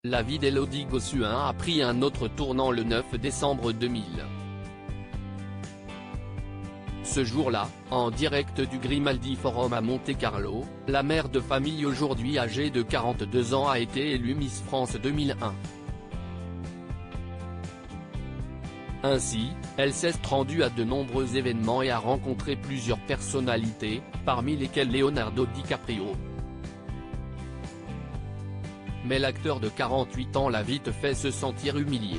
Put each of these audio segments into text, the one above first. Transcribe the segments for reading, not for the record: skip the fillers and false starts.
La vie d'Élodie Gossuin a pris un autre tournant le 9 décembre 2000. Ce jour-là, en direct du Grimaldi Forum à Monte-Carlo, la mère de famille aujourd'hui âgée de 42 ans a été élue Miss France 2001. Ainsi, elle s'est rendue à de nombreux événements et a rencontré plusieurs personnalités, parmi lesquelles Leonardo DiCaprio. Mais l'acteur de 48 ans l'a vite fait se sentir humilié.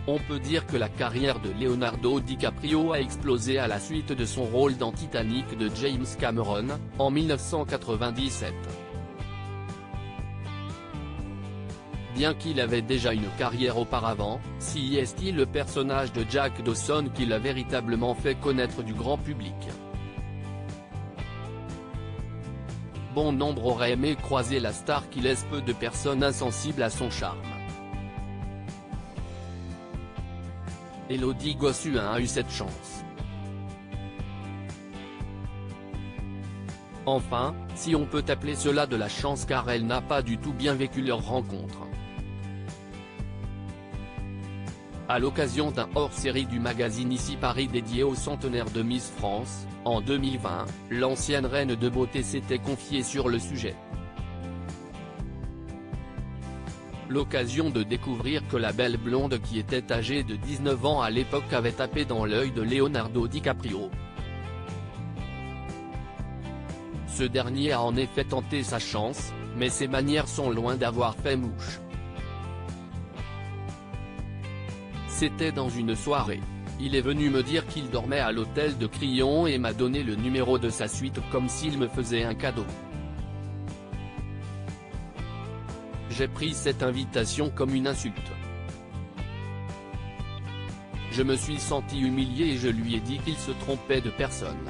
On peut dire que la carrière de Leonardo DiCaprio a explosé à la suite de son rôle dans Titanic de James Cameron, en 1997. Bien qu'il avait déjà une carrière auparavant, c'est le personnage de Jack Dawson qui l'a véritablement fait connaître du grand public. Bon nombre auraient aimé croiser la star qui laisse peu de personnes insensibles à son charme. Élodie Gossuin a eu cette chance. Enfin, si on peut appeler cela de la chance car elle n'a pas du tout bien vécu leur rencontre. À l'occasion d'un hors-série du magazine Ici Paris dédié au centenaire de Miss France, en 2020, l'ancienne reine de beauté s'était confiée sur le sujet. L'occasion de découvrir que la belle blonde qui était âgée de 19 ans à l'époque avait tapé dans l'œil de Leonardo DiCaprio. Ce dernier a en effet tenté sa chance, mais ses manières sont loin d'avoir fait mouche. C'était dans une soirée. Il est venu me dire qu'il dormait à l'hôtel de Crillon et m'a donné le numéro de sa suite comme s'il me faisait un cadeau. J'ai pris cette invitation comme une insulte. Je me suis senti humilié et je lui ai dit qu'il se trompait de personne.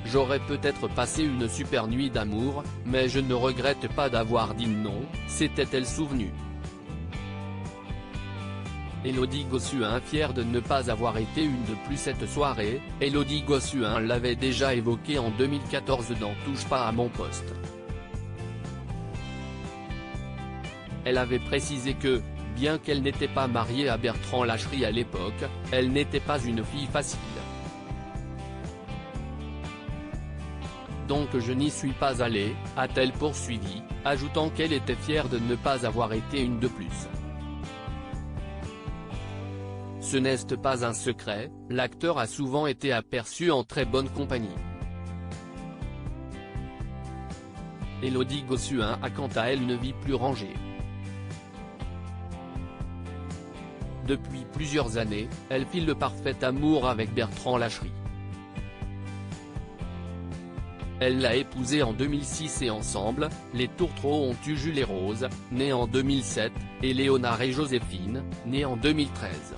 J'aurais peut-être passé une super nuit d'amour, mais je ne regrette pas d'avoir dit non, s'était-elle souvenue. Élodie Gossuin fière de ne pas avoir été une de plus cette soirée, Élodie Gossuin l'avait déjà évoqué en 2014 dans Touche pas à mon poste. Elle avait précisé que, bien qu'elle n'était pas mariée à Bertrand Lachery à l'époque, elle n'était pas une fille facile. Donc je n'y suis pas allée, a-t-elle poursuivi, ajoutant qu'elle était fière de ne pas avoir été une de plus. Ce n'est pas un secret, l'acteur a souvent été aperçu en très bonne compagnie. Élodie Gossuin a quant à elle une vie plus rangée. Depuis plusieurs années, elle fit le parfait amour avec Bertrand Lachery. Elle l'a épousé en 2006 et ensemble, les Tourtereaux ont eu Jules et Rose, née en 2007, et Léonard et Joséphine, née en 2013.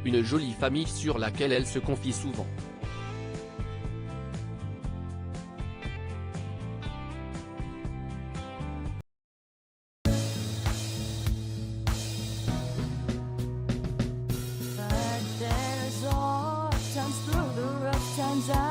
Une jolie famille sur laquelle elle se confie souvent. Times through the rough times